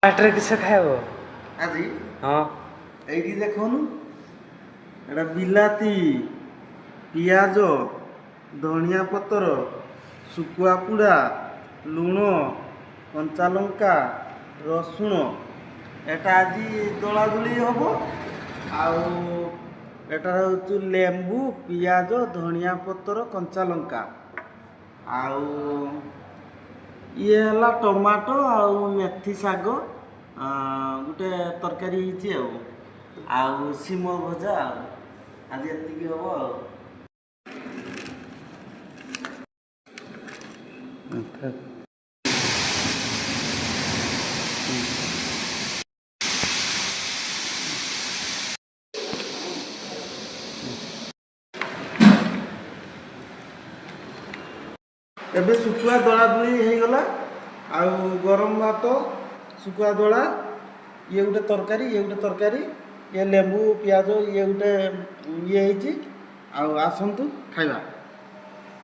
ବାଟରେ କିସ ଖାଇବ ଆଜି ହଁ ଏଇଠି ଦେଖୁନୁ ଏଟା ବିଲାତି ପିଆଜ ଧନିଆ ପତ୍ର ଶୁଖୁଆ ପୁଡ଼ା ଲୁଣ କଞ୍ଚା ଲଙ୍କା ରସୁଣ এটা ଆଜି ଦଳାଦଳି ହବ। ଆଉ ଏଟାରେ ହେଉଛି ଲେମ୍ବୁ ପିଆଜ ଧନିଆ ପତ୍ର କଞ୍ଚା ଲଙ୍କା ଆଉ ଇଏ ହେଲା ଟମାଟୋ ଆଉ ମେଥି ଶାଗ ଗୋଟେ ତରକାରୀ ହେଇଛି ଆଉ ସିମ ଭଜା ଆଉ ଆଜି ଏତିକି ହବ ଆଉ। ଏବେ ଶୁଖୁଆ ଦଳାଦଳି ହେଇଗଲା ଆଉ ଗରମ ଭାତ ଶୁଖୁଆ ଦଳା ଇଏ ଗୋଟେ ତରକାରୀ ଇଏ ଲେମ୍ବୁ ପିଆଜ ଇଏ ଗୋଟେ ଇଏ ହେଇଛି ଆଉ ଆସନ୍ତୁ ଖାଇବା।